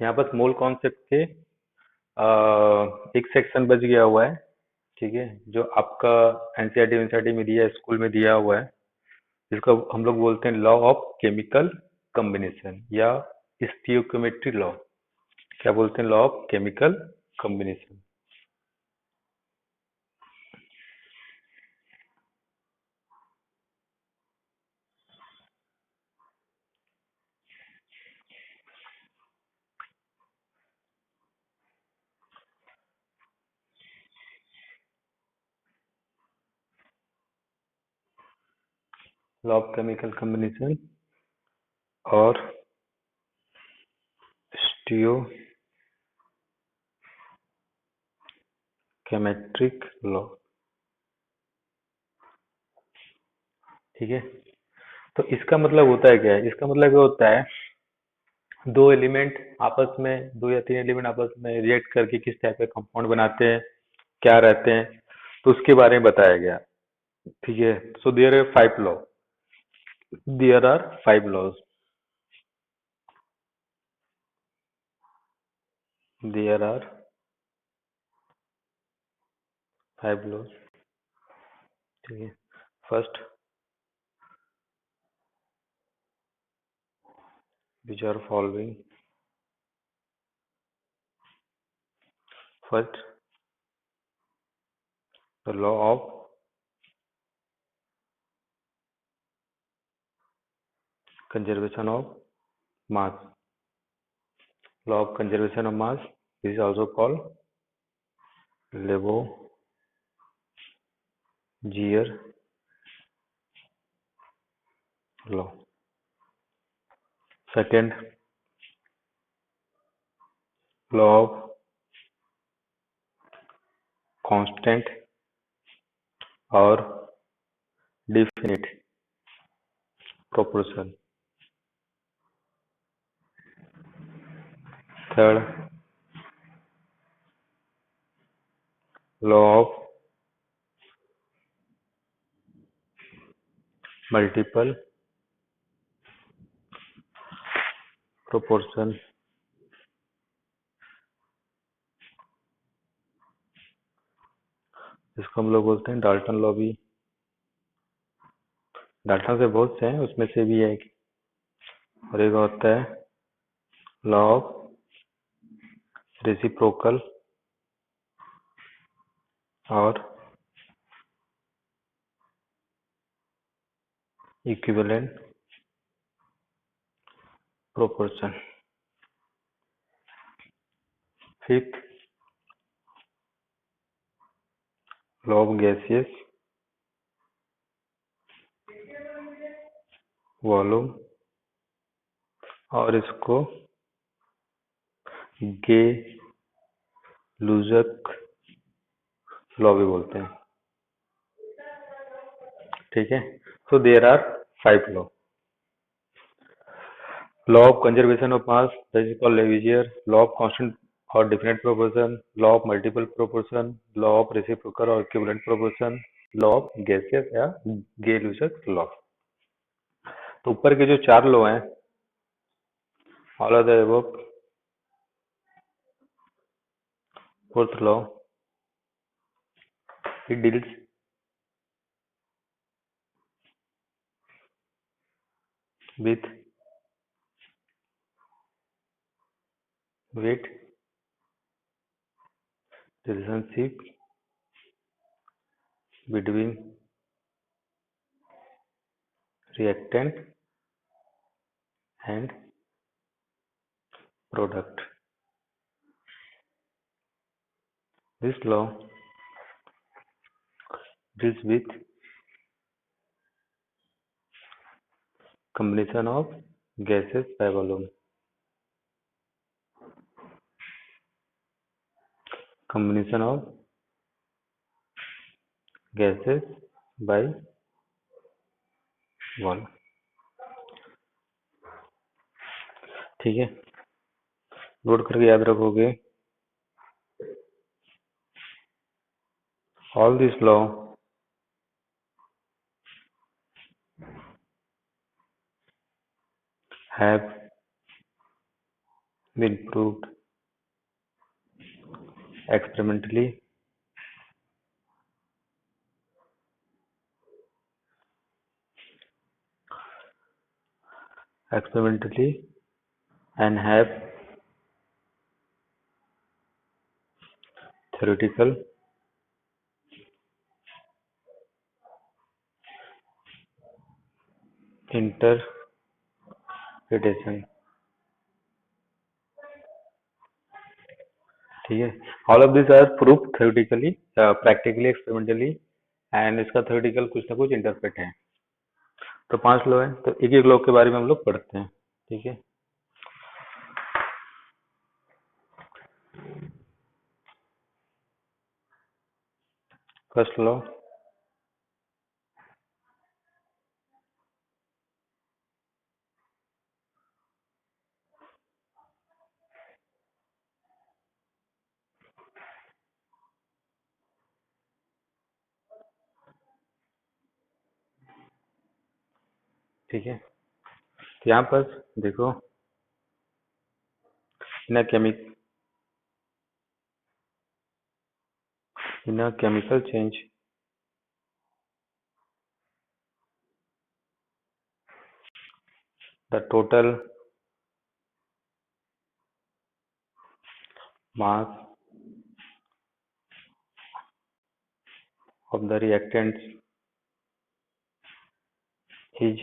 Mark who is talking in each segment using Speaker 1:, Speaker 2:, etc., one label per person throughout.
Speaker 1: यहाँ पर mole concept के एक सेक्शन बच गया हुआ है। ठीक है, जो आपका एनसीईआरटी एनसीईआरटी में दिया है, स्कूल में दिया हुआ है, जिसको हम लोग बोलते हैं लॉ ऑफ केमिकल कम्बिनेशन या स्टियोकेमिस्ट्री लॉ। क्या बोलते हैं? Law of chemical combination. Law of chemical combination और स्टियोकेमेट्रिक लॉ। ठीक है, तो इसका मतलब होता है क्या है? इसका मतलब ये होता है दो एलिमेंट आपस में, दो या तीन एलिमेंट आपस में रिएक्ट करके किस टाइप के कंपाउंड बनाते हैं, क्या रहते हैं, तो उसके बारे में बताया गया। ठीक है, so there are five laws. There are five laws. ठीक है, first which are following. First, the law of conservation of mass. Law of conservation of mass, this is also called Lavoisier law. Second, law of constant or definite proportion. Third, law of multiple proportion. इसको हम लोग बोलते हैं Dalton law भी। Dalton से बहुत से हैं, उसमें से भी है एक, और एक होता है लॉ ऑफ रेसिप्रोकल और equivalent proportion. Fifth, law of gaseous volume, और इसको गे लुजक लॉ भी बोलते हैं। ठीक है, so there are five law. Law of conservation of mass, that is called Lavoisier. Law of constant और different proportion, law of multiple proportion, law of reciprocal और equivalent proportion, law of gaseous या Gay लुजक law. तो ऊपर के जो चार law हैं, all are the above. Fourth law, it deals with weight relationship between reactant and product. This law deals with combination of gases by volume. Combination of gases by volume. ठीक है, note करके याद रखोगे। All this law have been proved experimentally and have theoretical interpretation. ठीक है, all of this are proof theoretically, practically, experimentally, and इसका theoretical कुछ ना कुछ इंटरप्रेट है। तो 5 लॉ है, तो एक एक लॉ के बारे में हम लोग पढ़ते हैं। ठीक है, फर्स्ट लॉ, ठीक है। तो यहाँ पर देखो, इन a chemical change, the total mass of the reactants is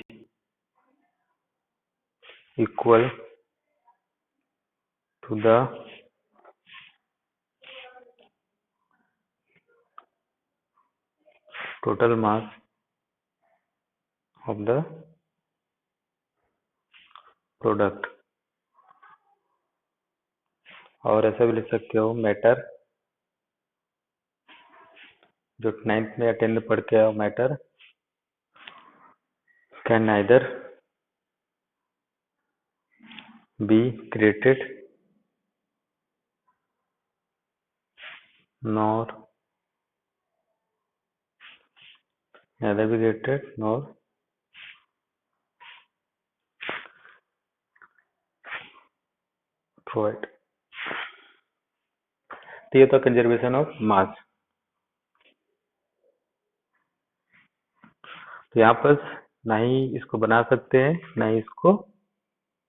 Speaker 1: equal to the total mass of the product। और ऐसा भी लिख सकते हो, मैटर, जो 9th में या 10th में पढ़ के आओ, matter can neither be created nor neither be created nor destroyed। तो ये तो कंजर्वेशन ऑफ मास। तो यहाँ पर ना ही इसको बना सकते हैं, ना ही इसको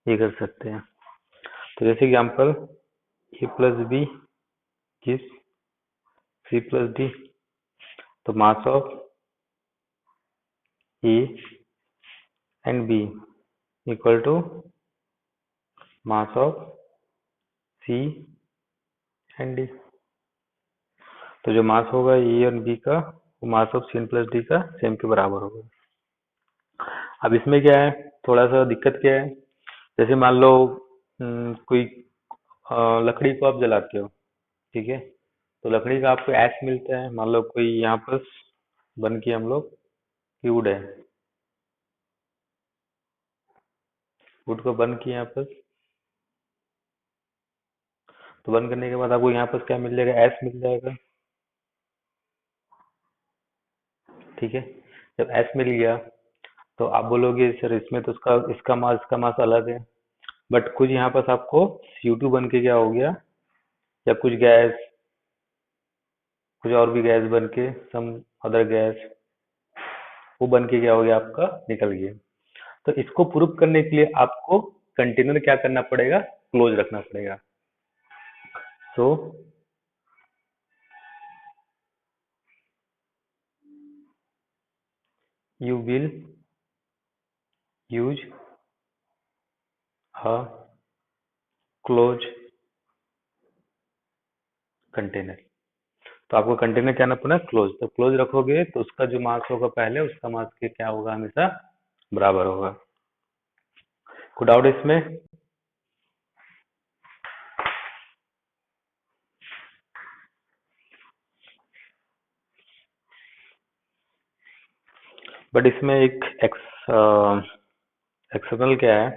Speaker 1: ये कर सकते हैं। तो जैसे example, A plus B is C plus D, तो mass of A and B equal to mass of C and D. तो जो मास होगा ए और बी का, वो mass of C and plus D का सेम के बराबर होगा। अब इसमें क्या है, थोड़ा सा दिक्कत क्या है, जैसे मान लो कोई लकड़ी को आप जलाते हो, ठीक है, तो लकड़ी का आपको ऐश मिलता है। मान लो कोई यहाँ पर बन के हम लोग की वुड है, वुड को बर्न किया यहाँ पर, तो बर्न करने के बाद आपको यहाँ पर क्या मिल जाएगा, ऐश मिल जाएगा। ठीक है, जब ऐश मिल गया तो आप बोलोगे सर इसमें तो इसका मास अलग है, बट कुछ यहाँ पर आपको CO2 बन के क्या हो गया, या कुछ गैस, कुछ और भी गैस बन के, सम अदर गैस, वो बन के क्या हो गया, आपका निकल गया। तो इसको प्रूव करने के लिए आपको कंटेनर क्या करना पड़ेगा, क्लोज रखना पड़ेगा। सो you will use a closed container। तो आपको कंटेनर क्या करना पड़ेगा, क्लोज। तो क्लोज रखोगे तो उसका जो मास होगा पहले, उसका मास के क्या होगा, हमेशा बराबर होगा। कोई डाउट इसमें? बट इसमें एक एक्सेप्शनल क्या है,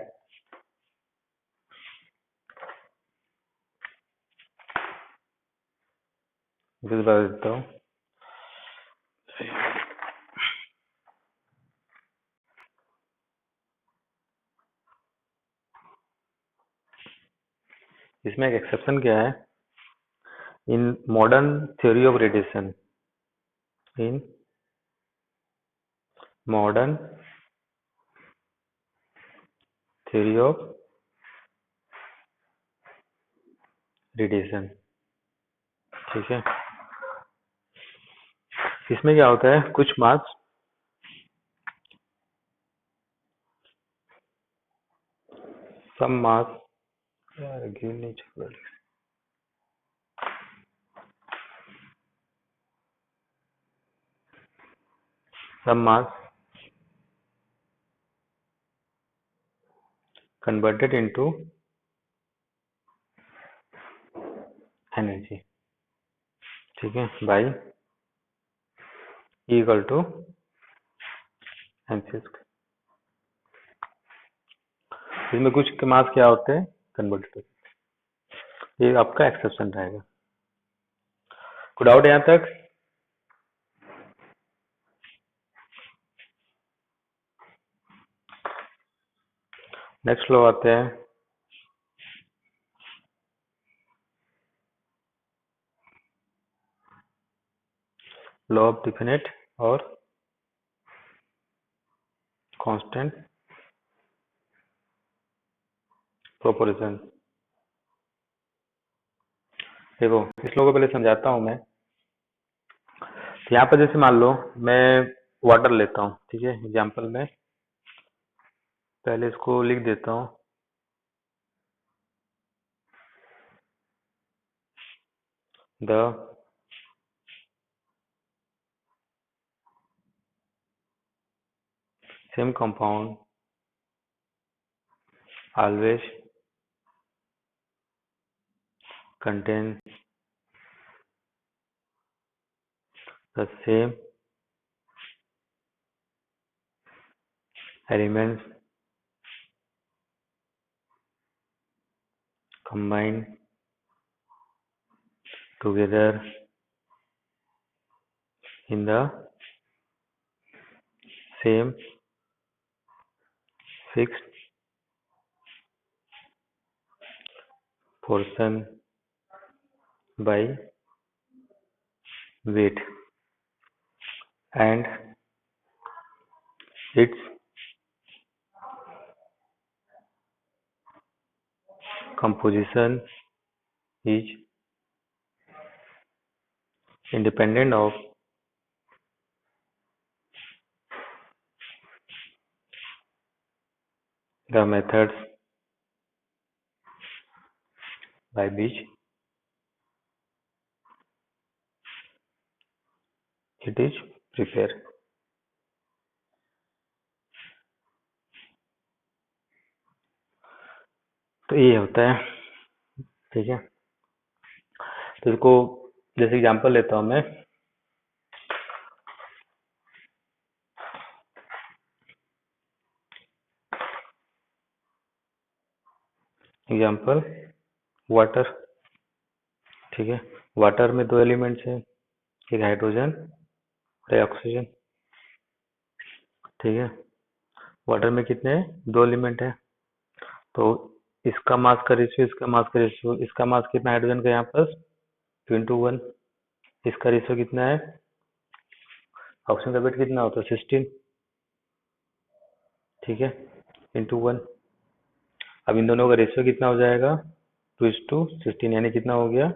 Speaker 1: बता देता हूँ। इसमें एक एक्सेप्शन क्या है, in modern theory of radiation, in modern theory of radiation, ठीक है। इसमें क्या होता है, कुछ मास सम मास, यार गिव नहीं चल रहा, some mass converted into energy, ठीक है, by equal to mc square. इसमें कुछ के मास क्या होते हैं, कन्वर्टेड, ये आपका एक्सेप्शन रहेगा। कोई डाउट यहाँ तक? नेक्स्ट लॉ आते हैं, लॉ ऑफ डिफिनेट और कांस्टेंट प्रोपोर्शन। देखो इस लॉ को पहले समझाता हूँ मैं। तो यहाँ पर जैसे मान लो मैं वाटर लेता हूँ, ठीक है, एग्जाम्पल में पहले इसको लिख देता हूँ, the same compound always contains the same elements combined together in the same fixed portion by weight, and its composition is independent of the methods by which it is prepared। तो ये होता है, ठीक है। तो इसको जैसे एग्जांपल लेता हूं मैं, एग्जांपल वाटर, ठीक है। वाटर में दो एलिमेंट्स हैं, एक हाइड्रोजन और एक ऑक्सीजन, ठीक है। वाटर में कितने हैं, दो एलिमेंट है। तो इसका मास का रेशियो, इसका मास का रेशियो, इसका मास कितना हाइड्रोजन का यहाँ पर 2:1, इसका रेशियो कितना है, ऑक्सीजन का वेट कितना होता है 16, ठीक है, इंटू 1। अब इन दोनों का रेशियो कितना हो जाएगा 2:16, यानी कितना हो गया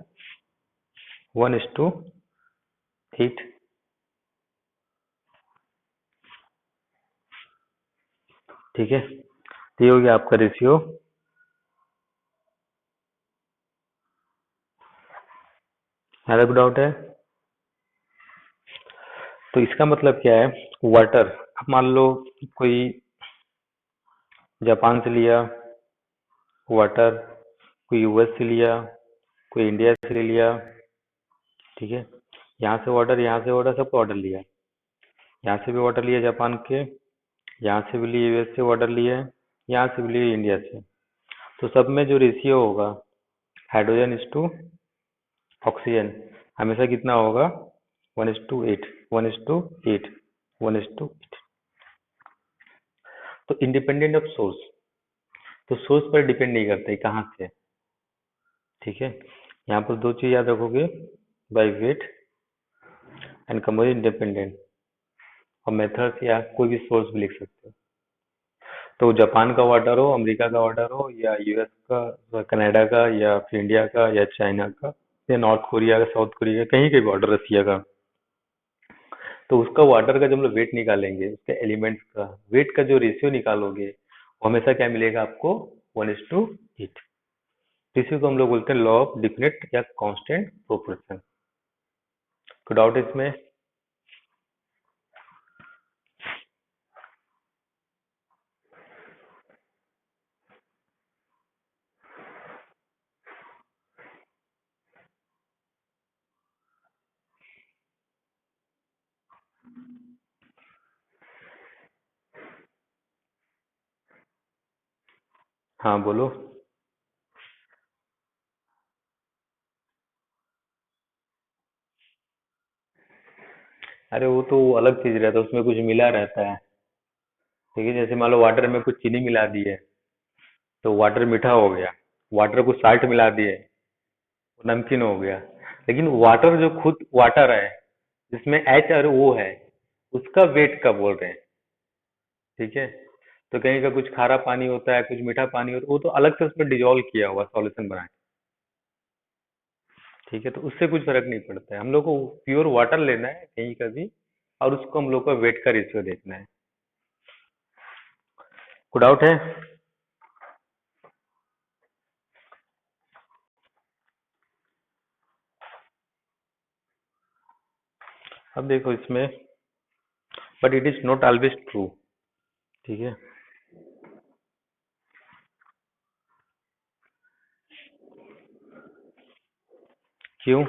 Speaker 1: 1:8, ठीक है। तो ये हो गया आपका रेशियो। यहाँ तक डाउट है? तो इसका मतलब क्या है, वाटर, अब मान लो कोई जापान से लिया वाटर, कोई यूएस से लिया, कोई इंडिया से ले लिया, ठीक है। यहाँ से वाटर, यहाँ से वाटर, सबको वाटर लिया, यहाँ से भी वाटर लिया जापान के, यहाँ से भी लिए यूएस से वाटर लिए, यहाँ से भी लिए इंडिया से। तो सब में जो रेशियो होगा हाइड्रोजन इज टू ऑक्सीजन हमेशा कितना होगा 1:8, 1:8, 1:8। तो इंडिपेंडेंट ऑफ सोर्स, तो सोर्स पर डिपेंड नहीं करते कहाँ से, ठीक है। यहाँ पर दो चीज याद रखोगे, by weight and composite independent, और मेथड्स या कोई भी सोर्स भी लिख सकते हो। तो जापान का वाटर हो, अमेरिका का वाटर हो, या यूएस का, कनाडा का, या फिर इंडिया का, या चाइना का, या नॉर्थ कोरिया का, साउथ कोरिया का, कहीं का भी वाटर, रसिया का, तो उसका वाटर का जब हम लोग वेट निकालेंगे, उसके एलिमेंट्स का वेट का जो रेशियो निकालोगे, वो हमेशा क्या मिलेगा आपको, 1:8। इसी को हम लोग बोलते हैं लॉ ऑफ डिफिनिट या कांस्टेंट प्रोपोर्शन। कोई डाउट इसमें? हाँ बोलो। अरे वो तो अलग चीज रहता है, उसमें कुछ मिला रहता है। ठीक है, जैसे मान लो वाटर में कुछ चीनी मिला दी है, तो वाटर मीठा हो गया। वाटर को साल्ट मिला दिए, वो नमकीन हो गया। लेकिन वाटर जो खुद वाटर है, जिसमें एच और ओ है, उसका वेट का बोल रहे हैं। ठीक है। तो कहीं का कुछ खारा पानी होता है, कुछ मीठा पानी होता है, वो तो अलग से उसमें डिजोल्व किया हुआ सॉल्यूशन बना के। ठीक है, तो उससे कुछ फर्क नहीं पड़ता है। हम लोग को प्योर वाटर लेना है कहीं का भी, और उसको हम लोग का वेट का रेशियो देखना है। कोई डाउट है? अब देखो इसमें, but it is not always true. ठीक है। क्यों?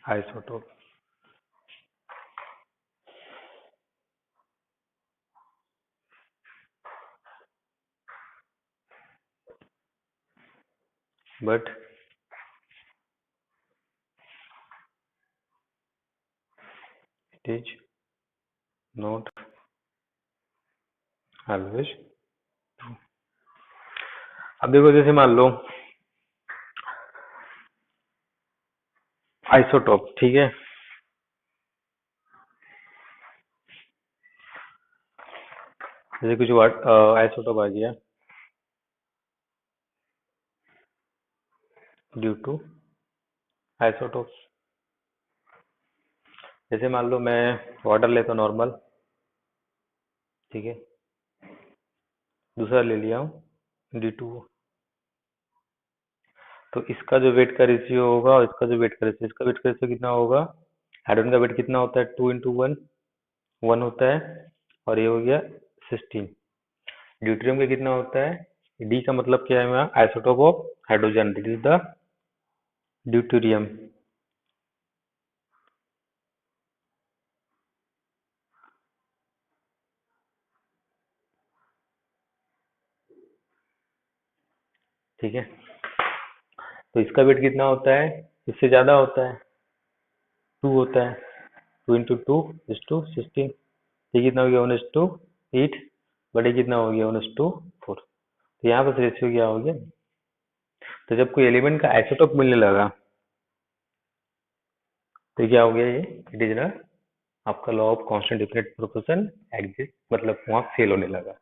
Speaker 1: Isotope. But it is not always. अब देखो, जैसे मान लो आइसोटोप, ठीक है। जैसे कुछ आइसोटोप आ गया ड्यू टू आइसोटोप। जैसे मान लो मैं वाटर लेता हूँ नॉर्मल, ठीक है, दूसरा ले लिया हूँ D2, तो इसका जो वेट का रेशियो होगा और इसका जो वेट का रेशियो, इसका वेट का रेशियो कितना होगा? हाइड्रोजन का वेट कितना होता है? 2 × 1, 1 होता है, और ये हो गया 16। ड्यूटेरियम का कितना होता है? डी का मतलब क्या है यहाँ? Isotope of hydrogen, this is the deuterium. ठीक है, तो इसका वेट कितना होता है? इससे ज्यादा होता है, 2 होता है। 2 × 2 = 16। ये कितना हो गया? 1:8। बटे कितना हो गया? 1:4। तो यहाँ पर रेशियो क्या हो गया? तो जब कोई एलिमेंट का आइसोटोप मिलने लगा, तो क्या हो गया? ये इट इज ना आपका law of constant definite proportion exist, मतलब वहां फेल होने लगा।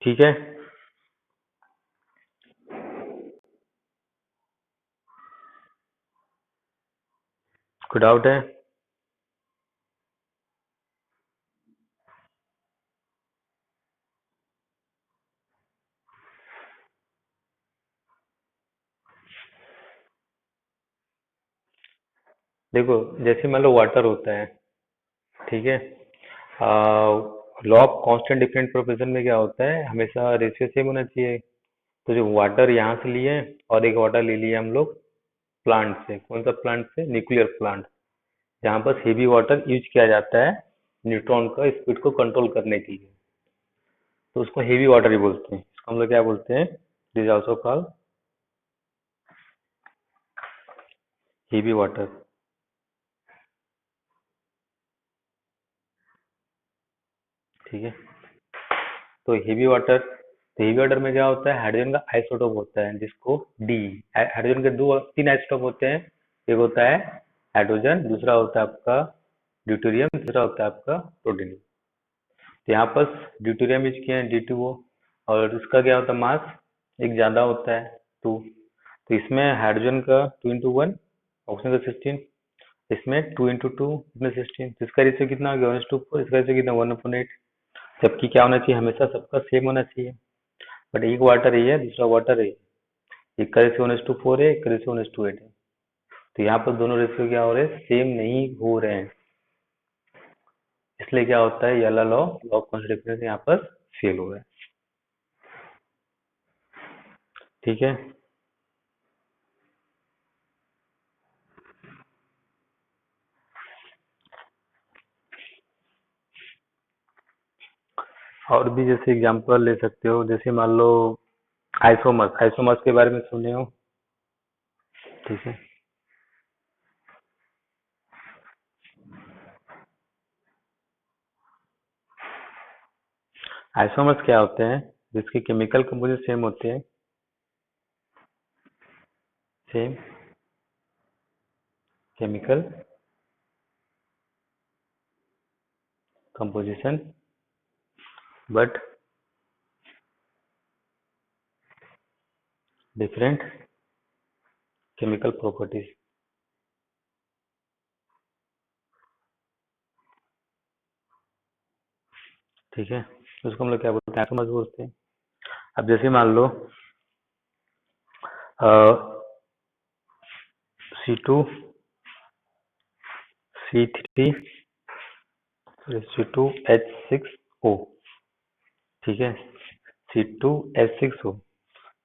Speaker 1: ठीक है। कोई डाउट है? देखो, जैसे मान लो वाटर होता है, ठीक है, law of constant different proportion में क्या होता है? हमेशा रेशियो सेम होना चाहिए। तो जो वाटर यहाँ से लिए, और एक वाटर ले लिया हम लोग प्लांट से। कौन सा प्लांट से? न्यूक्लियर प्लांट, जहाँ पर हेवी वाटर यूज किया जाता है न्यूट्रॉन का स्पीड को कंट्रोल करने के लिए। तो उसको हेवी वाटर ही बोलते हैं। इसको हम लोग क्या बोलते हैं? This also called heavy water. ठीक है। तो हेवी वाटर में क्या होता है, हाइड्रोजन का आइसोटोप होता है जिसको डी, हाइड्रोजन के दो तीन आइसोटोप होते हैं। एक होता है हाइड्रोजन, दूसरा होता है आपका ड्यूटेरियम, तीसरा होता है आपका प्रोटीनियम। तो यहाँ पर ड्यूटेरियम यूज किया है D2O, और उसका क्या होता है, मास एक ज्यादा होता है 2। तो इसमें हाइड्रोजन का 2 into 1, ऑक्सीजन का 16, इसमें 2 into 2, इसमें 16। तो इसका रेशियो कितना हो गया, 1:4। इसका रेशियो कितना, 1/8। जबकि क्या होना चाहिए, हमेशा सबका सेम होना चाहिए। बट एक वाटर ही है, दूसरा वाटर है, एक का रेशियो 1:4 है, एक का रेशियो 1:8 है। तो यहाँ पर दोनों रेशियो क्या हो रहे हैं, सेम नहीं हो रहे हैं। इसलिए क्या होता है, ये वाला लॉ ऑफ कॉन्स्टिट्यूशन यहाँ पर फेल हो रहा है। ठीक है। और भी जैसे एग्जांपल ले सकते हो, जैसे मान लो आइसोमर्स, आइसोमर्स के बारे में सुने हो। ठीक है। आइसोमर्स क्या होते हैं, जिसके केमिकल कंपोजिशन सेम होते हैं, same chemical composition but different chemical properties. ठीक है। उसको हम लोग क्या बोलते हैं, आइसोमर्स बोलते हैं। अब जैसे मान लो C2C3H6O। ठीक है। C2H6O,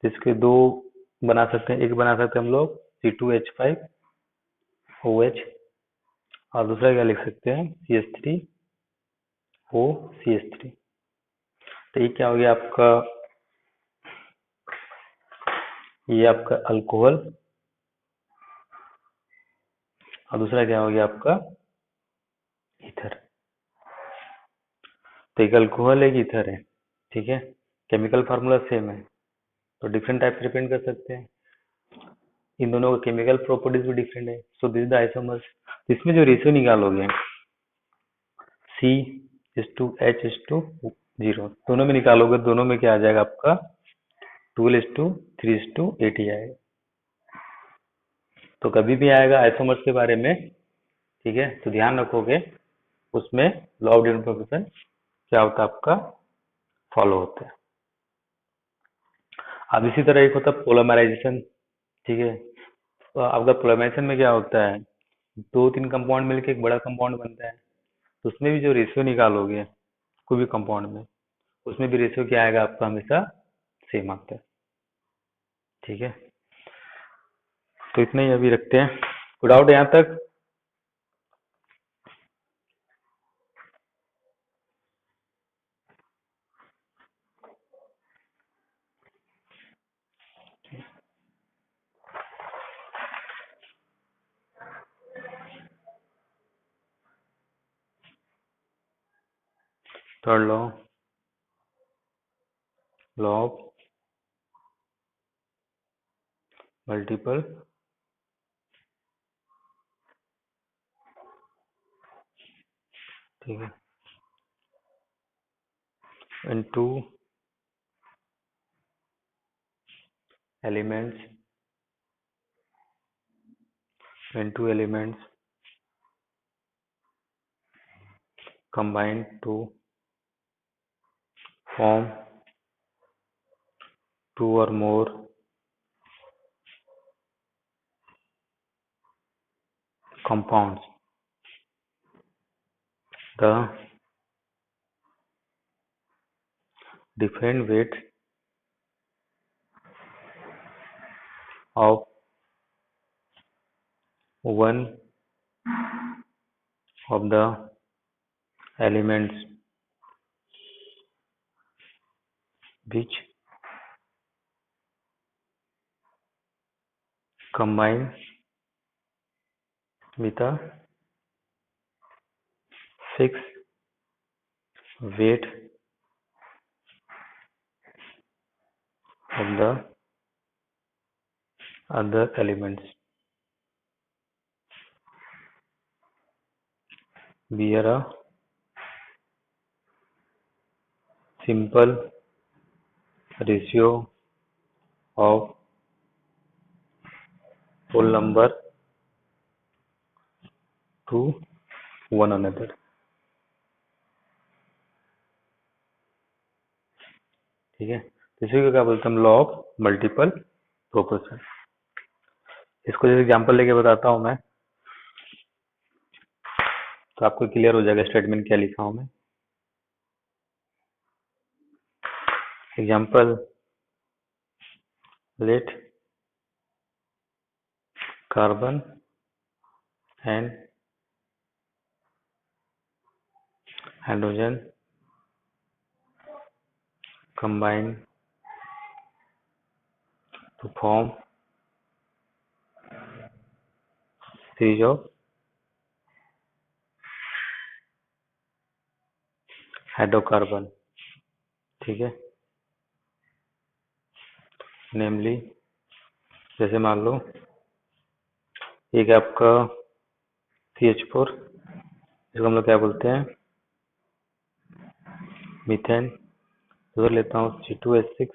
Speaker 1: इसके दो बना सकते हैं, एक बना सकते हैं हम लोग C2H5OH, और दूसरा क्या लिख सकते हैं, CH3OCH3। तो ये क्या हो गया आपका, ये आपका अल्कोहल, और दूसरा क्या हो गया आपका ईथर। तो एक अल्कोहल एक ईथर है। ठीक है। केमिकल फार्मूला सेम है, तो डिफरेंट टाइप से रिप्रेजेंट कर सकते हैं। इन दोनों का केमिकल प्रॉपर्टीज भी डिफरेंट है, so this is the isomers. इसमें जो रेशियो निकालोगे C:H:0, दोनों में निकालोगे, दोनों में क्या आ जाएगा आपका 12:3:8 ही आएगा। तो कभी भी आएगा आइसोमर्स के बारे में, ठीक है, तो ध्यान रखोगे उसमें लॉ ऑफ डिफरेंट प्रोपोर्शन क्या होता है आपका, फॉलो होता है। अब इसी तरह एक होता है पोलीमराइजेशन। ठीक है। तो आपका पोलीमराइजेशन में क्या होता है, दो तीन कंपाउंड मिलकर एक बड़ा कंपाउंड बनता है। तो उसमें भी जो रेशियो निकालोगे कोई भी कंपाउंड में, उसमें भी रेशियो क्या आएगा आपका, हमेशा सेम आता है। ठीक है। तो इतना ही अभी रखते हैं। कोई डाउट यहाँ तक? Third law, law of multiple ठीक है इन two elements combined to form two or more compounds. The different weights of one of the elements which combine with a fixed weight of the other elements. We are a simple ratio of whole number to one another. ठीक है, इसी को क्या बोलते हैं हम, law of multiple proportion. इसको जैसे एग्जांपल लेके बताता हूं मैं, तो आपको क्लियर हो जाएगा स्टेटमेंट क्या लिखा हूं मैं। Example, let carbon and hydrogen combine to form series of hydrocarbon. ठीक है, नेमली जैसे मान लो एक आपका CH4, इसको हम लोग क्या बोलते हैं, मीथेन। उधर लेता हूँ C2H6,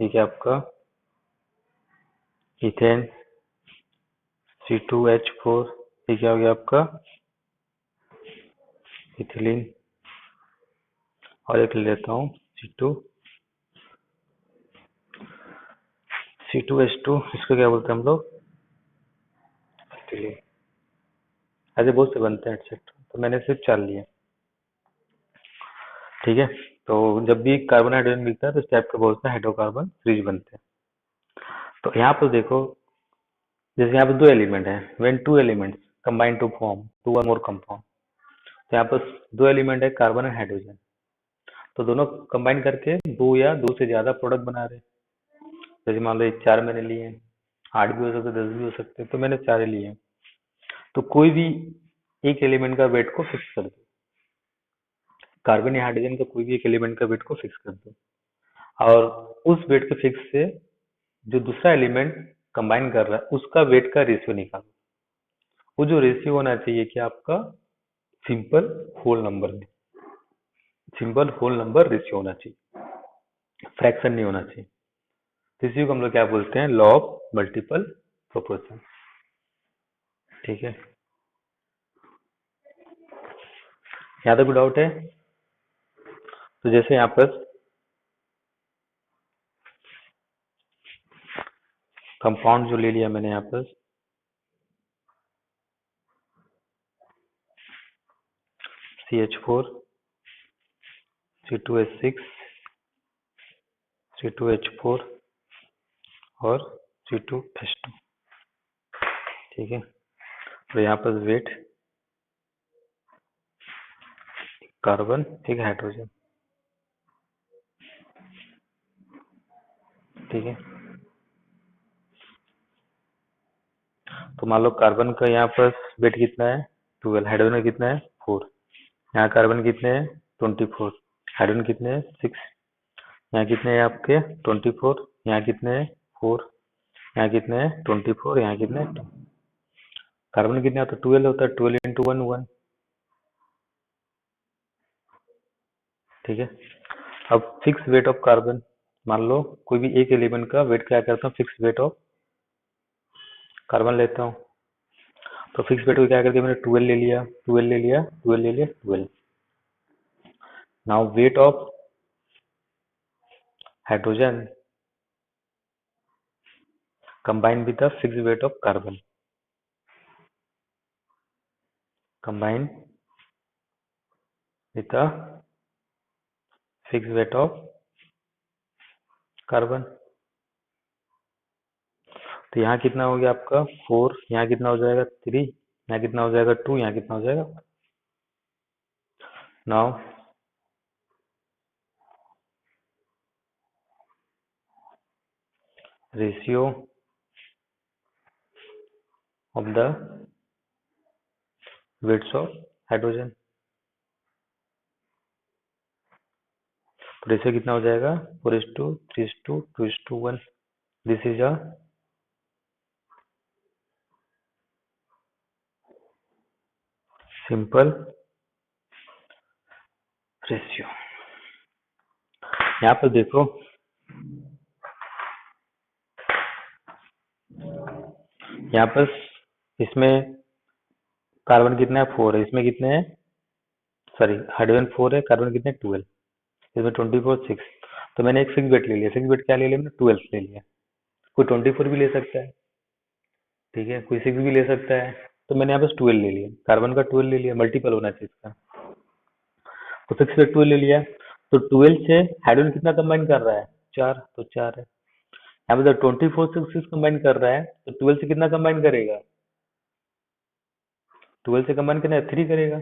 Speaker 1: एक आपका इथेन। C2H4, ये क्या हो गया आपका इथिलीन। और एक ले लेता हूँ C2H2, इसको क्या बोलते हैं हम लोग, इथिलीन। ऐसे बहुत से बनते हैं एटसेट्रा, तो मैंने सिर्फ 4 लिए। ठीक है, तो जब भी कार्बन हाइड्रोजन मिलता है तो इस टाइप के बहुत से हाइड्रोकार्बन सीरीज बनते हैं। तो यहाँ पर देखो, जैसे यहाँ पर 2 एलिमेंट है, when 2 elements combine to form 2 और मोर कंपाउंड। तो यहाँ पर 2 एलिमेंट है, कार्बन एंड हाइड्रोजन, तो दोनों कंबाइन करके 2 या 2 से ज्यादा प्रोडक्ट बना रहे। जैसे मान लो 4 मैंने लिए हैं, 8 भी हो सकते, 10 भी हो सकते, तो मैंने 4 लिए हैं। तो कोई भी एक एलिमेंट का वेट को फिक्स कर दो, कार्बन या हाइड्रोजन का कोई भी एक एलिमेंट का वेट को फिक्स कर दो, और उस वेट के फिक्स से जो दूसरा एलिमेंट कंबाइन कर रहा है उसका वेट का रेशियो निकालो। वो जो रेशियो होना चाहिए कि आपका सिंपल होल नंबर में, सिंपल होल नंबर रेशियो होना चाहिए, फ्रैक्शन नहीं होना चाहिए। तो इसी को हम लोग क्या बोलते हैं, लॉ ऑफ मल्टीपल प्रोपोर्शन। ठीक है, यहाँ तक कोई डाउट है? तो जैसे यहाँ पर कंपाउंड जो ले लिया मैंने यहाँ पर, CH4, C2H6, C2H4 और C2H2। ठीक है, तो यहाँ पर वेट कार्बन, एक हाइड्रोजन। ठीक है, तो मान लो कार्बन का यहाँ पर वेट कितना है, 12, हाइड्रोजन का कितना है, 4। यहाँ कार्बन कितने हैं, 24, हाइड्रोजन कितने हैं, 6। यहाँ कितने हैं आपके, 24, यहाँ कितने हैं, 4, यहाँ कितने हैं, 24, यहाँ कितने हैं, 2। कार्बन कितने होता है, 12 होता है, 12 इंटू 1 1। ठीक है, अब फिक्स वेट ऑफ कार्बन, मान लो कोई भी एक एलिमेंट का वेट क्या करता हूँ, फिक्स वेट ऑफ कार्बन लेता हूँ। तो फिक्स वेट को क्या करके मैंने 12 ले लिया, 12 ले लिया, 12 ले लिया, 12। Now weight of hydrogen combined with the fixed weight of carbon, combined with the fixed weight of carbon। तो यहाँ कितना हो गया आपका 4, यहाँ कितना हो जाएगा 3, यहाँ कितना हो जाएगा 2, यहाँ कितना हो जाएगा। Now ratio of the weights of hydrogen. तो रेशियो कितना हो जाएगा 4:3:2 2:1. This is a simple ratio. यहाँ पर देखो, यहाँ पर इसमें कार्बन कितना है 4 है, इसमें कितने हैं, सॉरी हाइड्रोजन 4 है, कार्बन कितने 12, इसमें 24 6. तो मैंने एक फिक्स बेट ले लिया. फिक्स बेट क्या ले लिया मैंने, 12 ले लिया. कोई 24 भी ले सकता है, ठीक है, कोई 6 भी ले सकता है. तो मैंने यहाँ पे 12 ले लिया, कार्बन का 12 ले लिया, मल्टीपल होना चाहिए इसका. तो फिक्स बेट 12 ले लिया. तो 12 से हाइड्रोजन कितना कंबाइन कर रहा है, 4, तो 4 है. यहाँ पे 24 से 6 कंबाइन कर रहा है, तो 12 से कितना कंबाइन करेगा, 12 से कंबाइन करना है 3 करेगा.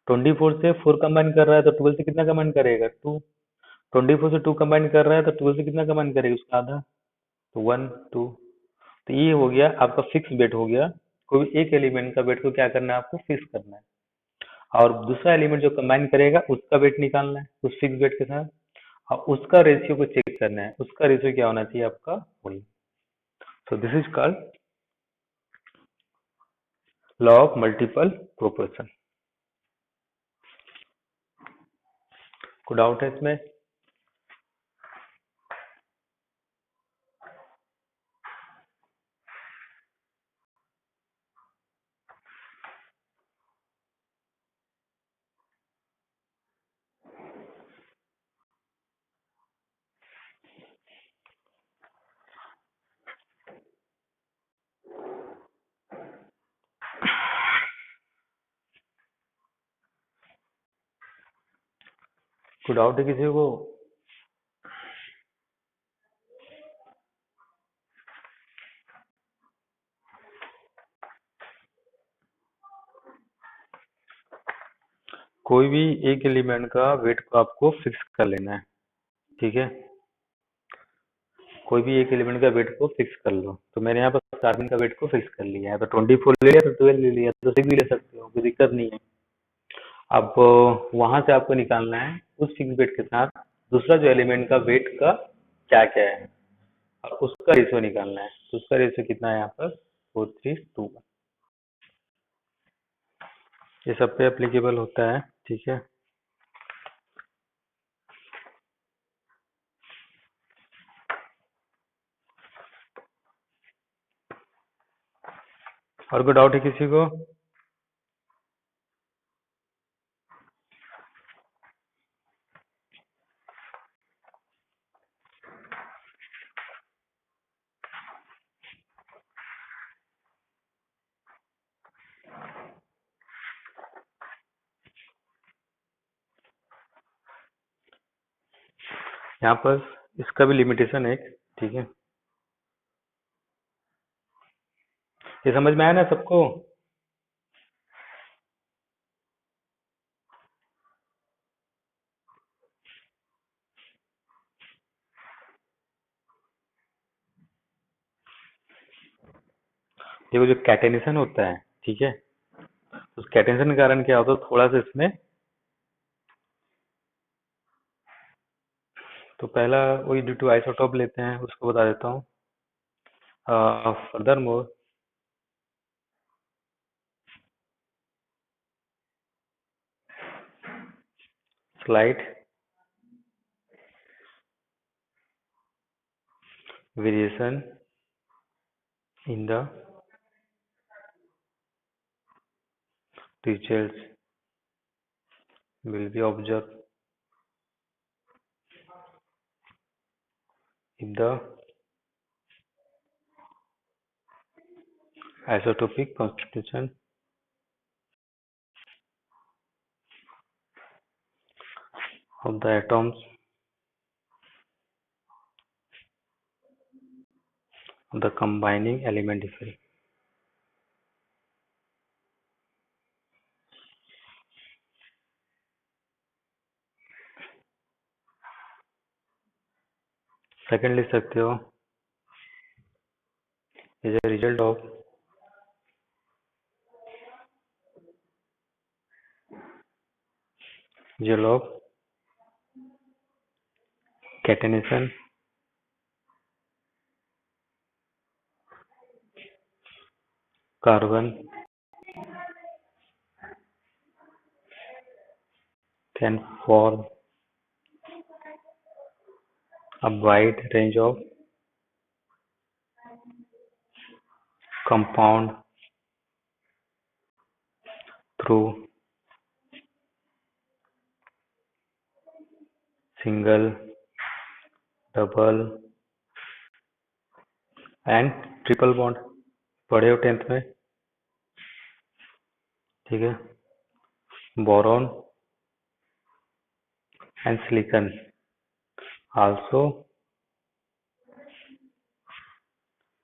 Speaker 1: 24 से 4 कंबाइन कर रहा है, तो 12 से कितना कंबाइन करेगा 2. 24 से 2 कंबाइन कर रहा है, तो 12 से कितना कंबाइन करेगा उसका आधा, तो 1 2. तो ये हो गया आपका फिक्स बेट हो गया. कोई एक एलिमेंट का वेट को क्या करना है, आपको फिक्स करना है, और दूसरा एलिमेंट जो कंबाइन करेगा उसका वेट निकालना है उस फिक्स वेट के साथ, और उसका रेशियो को चेक करना है. उसका रेशियो क्या होना चाहिए आपका, वही. So this is called law of multiple proportion. कोई डाउट है इसमें? कोई डाउट है किसी को? कोई भी एक एलिमेंट का वेट को आपको फिक्स कर लेना है, ठीक है. कोई भी एक एलिमेंट का वेट को फिक्स कर लो. तो मैंने यहाँ पर कार्बन का वेट को फिक्स कर लिया है. तो 24 ले लिया, तो 12 ले लिया, तो 6 भी ले सकते हो, कोई दिक्कत नहीं है. अब वहां से आपको निकालना है उस फिक्स वेट के साथ दूसरा जो एलिमेंट का वेट का क्या क्या है, और उसका रेशियो निकालना है. तो उसका रेशियो कितना है यहाँ पर 4:3:2. ये सब पे एप्लीकेबल होता है, ठीक है. और कोई डाउट है किसी को? यहाँ पर इसका भी लिमिटेशन है, ठीक है. ये समझ में आया ना सबको? देखो जो कैटेनेशन होता है, ठीक है, उस कैटेनेशन के कारण क्या होता है, थोड़ा सा इसमें, तो पहला वही ड्यू टू आइसोटोप लेते हैं, उसको बता देता हूँ. Further more slight variation in the results will be observed if the isotopic constitution of the atoms of the combining element differ. Second लिख सकते हो, is a result of result of catenation, carbon can form a wide range of compound through single, double and triple bond. पढ़े हो 10th में, ठीक है। Boron and silicon also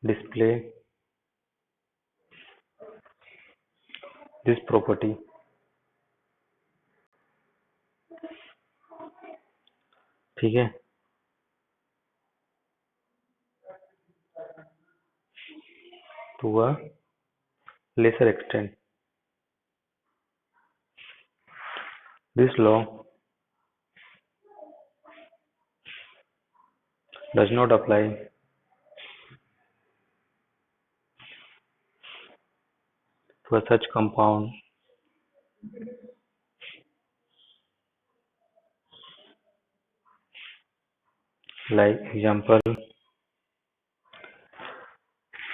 Speaker 1: display this property, ठीक है। To a lesser extent, this law does not apply to a such compound like example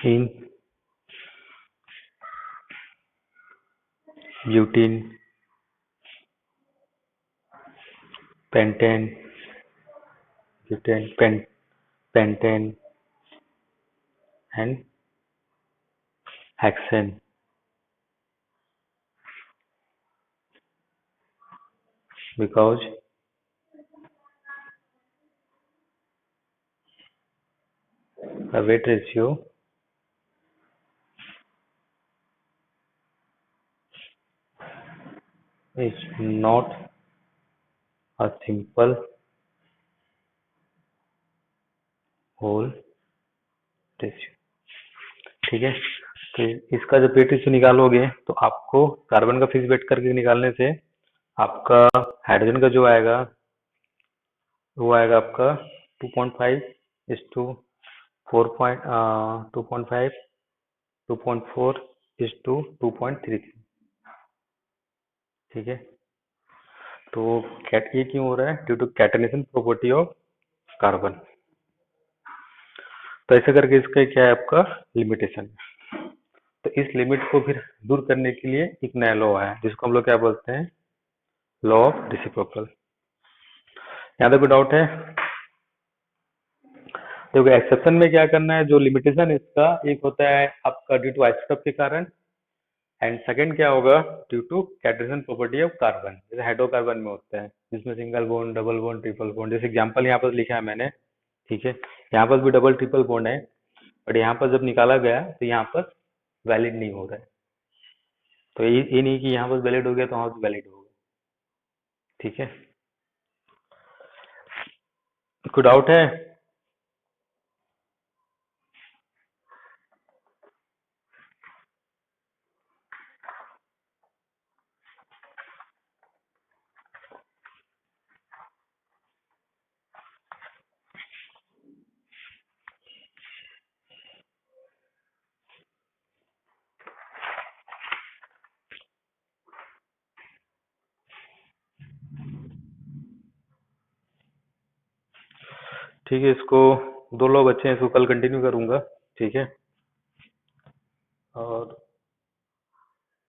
Speaker 1: in butene, pentane, pentane and hexane, because the weight ratio is not a simple whole ratio, ठीक है। तो इसका जब weight ratio निकालोगे तो आपको carbon का fix wait करके निकालने से आपका हाइड्रोजन का जो आएगा वो आएगा आपका 2.4 ठीक है। तो कैट ये क्यों हो रहा है? Due to catenation property of carbon. तो ऐसे करके इसका क्या है आपका लिमिटेशन। तो इस लिमिट को फिर दूर करने के लिए एक नया लॉ है जिसको हम लोग क्या बोलते हैं, लॉ ऑफ रेसिप्रोकल। यहाँ तक कोई डाउट है? देखो एक्सेप्शन में क्या करना है, जो लिमिटेशन इसका एक होता है आपका ड्यू टू आइसोटोप के कारण, एंड सेकंड क्या होगा, due to catenation property of carbon, जैसे हाइड्रोकार्बन में होता है जिसमें single bond, double bond, triple bond. जैसे एग्जांपल यहाँ पर लिखा है मैंने, ठीक है। यहाँ पर भी डबल ट्रिपल बॉन्ड है, बट यहाँ पर जब निकाला गया तो यहाँ पर वैलिड नहीं हो रहा है। तो ये नहीं कि यहाँ पर वैलिड हो गया तो वहाँ पर वैलिड होगा, ठीक है। कोई डाउट है? ठीक है, इसको 2 लॉ बच्चे हैं, इसको कल कंटिन्यू करूंगा, ठीक है। और